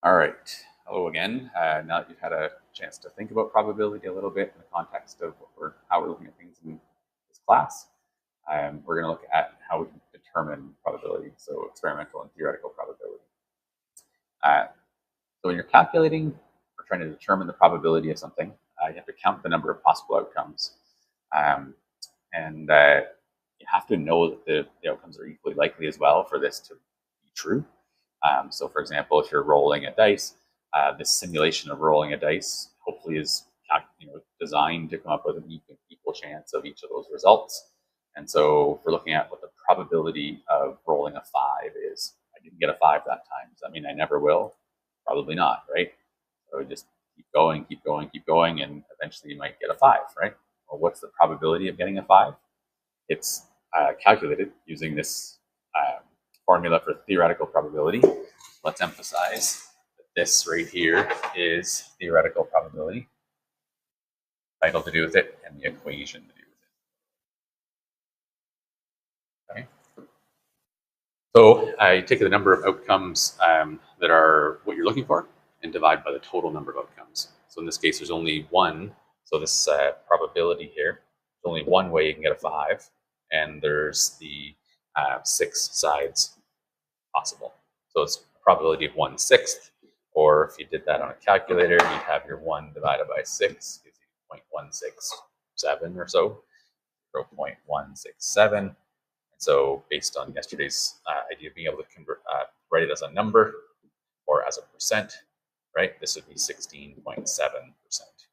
All right. Hello again. Now that you've had a chance to think about probability a little bit in the context of how we're looking at things in this class, we're going to look at how we can determine probability, so experimental and theoretical probability. So when you're calculating or trying to determine the probability of something, you have to count the number of possible outcomes. And you have to know that the outcomes are equally likely as well for this to be true. So for example, if you're rolling a dice, this simulation of rolling a dice hopefully is designed to come up with an equal chance of each of those results. And so if we're looking at what the probability of rolling a 5 is, I didn't get a 5 that time. Does that mean I never will? Probably not, right? So just keep going, keep going, keep going, and eventually you might get a 5, right? Well, what's the probability of getting a 5? It's calculated using this formula for theoretical probability. Let's emphasize that this right here is theoretical probability. Title to do with it and the equation to do with it. Okay. So I take the number of outcomes that are what you're looking for and divide by the total number of outcomes. So in this case, there's only one. So this probability here, there's only one way you can get a 5, and there's the 6 sides possible. So it's a probability of 1/6, or if you did that on a calculator, you'd have your 1 divided by 6, gives you 0.167 or so, 0.167. And so based on yesterday's idea of being able to write it as a number or as a percent, right, this would be 16.7%.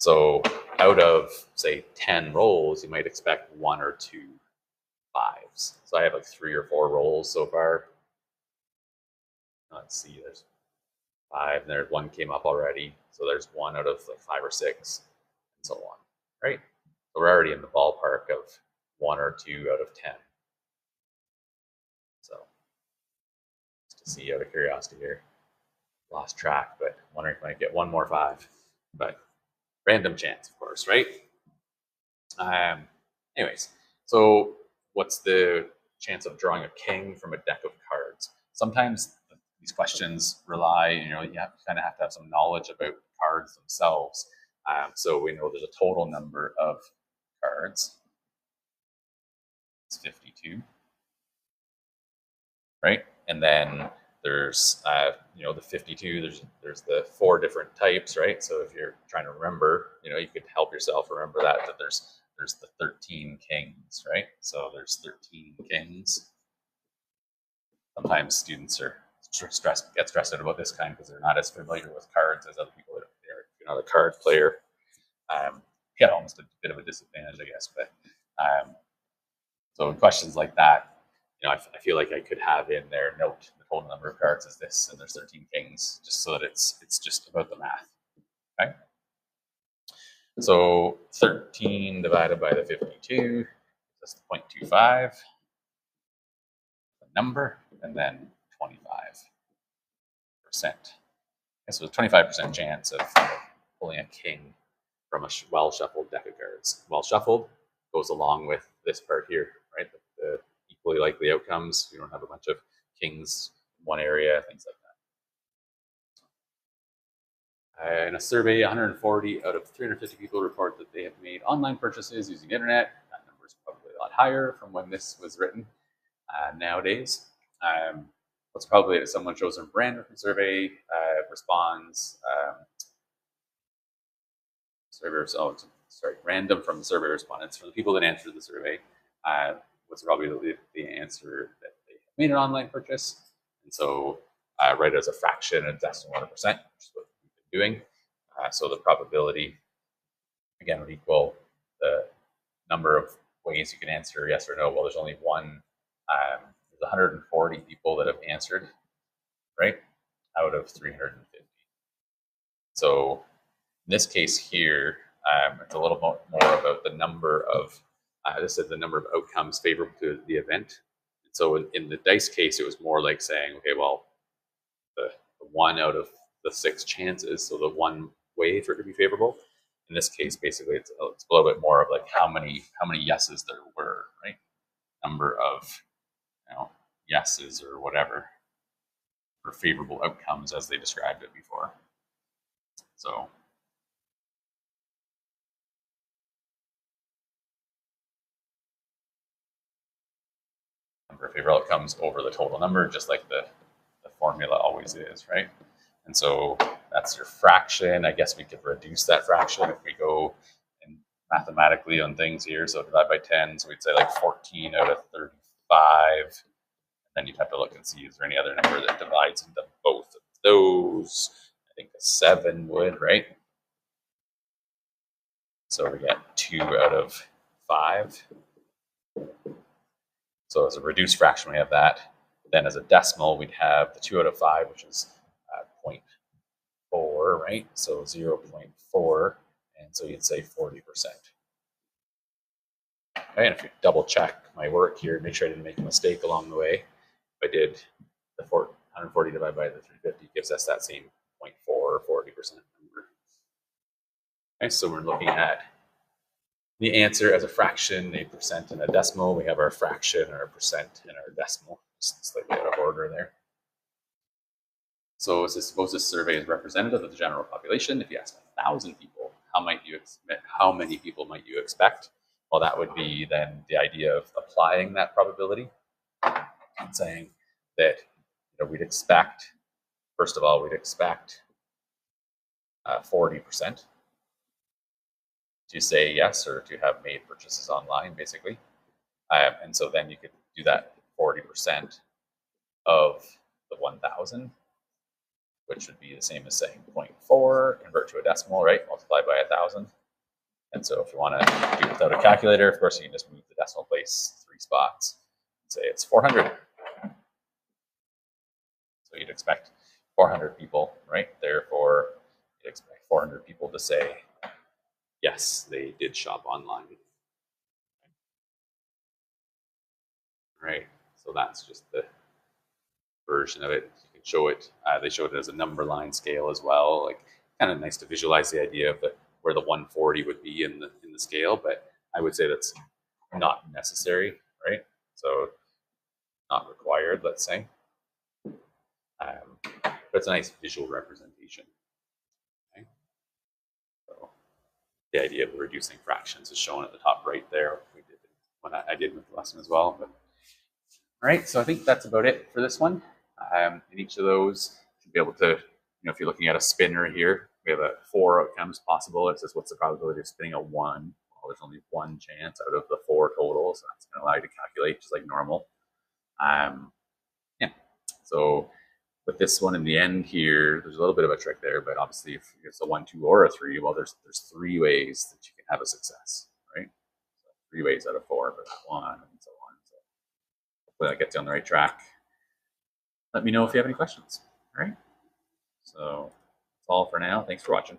So out of, say, 10 rolls, you might expect 1 or 2 5s. So I have like 3 or 4 rolls so far. Let's see, there's 5, and there's 1 came up already. So there's 1 out of like 5 or 6, and so on, right? So we're already in the ballpark of 1 or 2 out of 10. So just to see out of curiosity here, lost track, but wondering if I might get 1 more 5. But random chance, of course, right? Anyways, so what's the chance of drawing a king from a deck of cards? Sometimes these questions rely, you kind of have to have some knowledge about cards themselves. So we know there's a total number of cards. It's 52, right? And then there's, the 52. There's the 4 different types, right? So if you're trying to remember, you could help yourself remember that there's the 13 kings, right? So there's 13 kings. Sometimes students get stressed out about this kind because they're not as familiar with cards as other people. If you're not a card player, get almost a bit of a disadvantage, I guess. But so in questions like that, I feel like I could have in there note the total number of cards is this, and there's 13 kings, just so that it's just about the math. Okay. So 13 divided by the 52, that's the 0.25, the number, and then 25%. Okay, so a 25% chance of pulling a king from a well-shuffled deck of cards. Well-shuffled goes along with this part here, right? The equally likely outcomes. We don't have a bunch of kings in one area, things like that. In a survey, 140 out of 350 people report that they have made online purchases using the internet. That number is probably a lot higher from when this was written nowadays. What's probably that someone shows them random from survey, responds, random from survey respondents. For the people that answered the survey, what's probably the answer that they made an online purchase. And so write it as a fraction and decimal 1%, which is what we've been doing. So the probability, again, would equal the number of ways you can answer yes or no. Well, there's only one. There's 140 people that have answered, right, out of 350. So in this case here, it's a little more about the number of, this is the number of outcomes favorable to the event. And so in the dice case, it was more like saying, okay, well, the 1 out of the 6 chances, so the one way for it to be favorable. In this case, basically, it's a little bit more of like how many yeses there were, right? Number of yeses or whatever, or favorable outcomes as they described it before. So number of favorable outcomes over the total number, just like the formula always is, right? And so that's your fraction. I guess we could reduce that fraction if we go and mathematically on things here. So divide by 10, so we'd say like 14 out of 35. And then you'd have to look and see, is there any other number that divides into both of those? I think a 7 would, right? So we get 2 out of 5. So as a reduced fraction, we have that. Then as a decimal, we'd have the 2 out of 5, which is 0.4, right? So 0.4, and so you'd say 40%. Okay, and if you double check my work here, make sure I didn't make a mistake along the way. If I did the 140 divided by the 350 gives us that same 0.4 or 40% number. Okay, so we're looking at the answer as a fraction, a percent, and a decimal. We have our fraction, our percent, and our decimal. Just slightly out of order there. So suppose this survey is representative of the general population. If you ask 1,000 people, how many people might you expect? Well, that would be then the idea of applying that probability and saying that we'd expect, first of all, 40% to say yes or to have made purchases online, basically. And so then you could do that 40% of the 1,000, which would be the same as saying 0.4, convert to a decimal, right? Multiply by 1,000. And so if you want to do it without a calculator, of course, you can just move the decimal place 3 spots and say it's 400. So you'd expect 400 people, right? Therefore, you'd expect 400 people to say, yes, they did shop online. Right? So that's just the version of it. You can show it. They showed it as a number line scale as well. Like, kind of nice to visualize the idea of where the 140 would be in the scale, but I would say that's not necessary, right? So not required, let's say. But it's a nice visual representation. Okay? So the idea of reducing fractions is shown at the top right there. We did when I did with the lesson as well. But all right, so I think that's about it for this one. In each of those, you'll be able to, if you're looking at a spinner here, we have 4 outcomes possible. It says, what's the probability of spinning a 1? Well, there's only 1 chance out of the 4 total, so that's going to allow you to calculate just like normal. Yeah, so with this one in the end here, there's a little bit of a trick there, but obviously if it's a 1, 2, or a 3, well, there's 3 ways that you can have a success, right? So 3 ways out of 4 for that one, and so on. So hopefully that gets you on the right track. Let me know if you have any questions. All right. So that's all for now. Thanks for watching.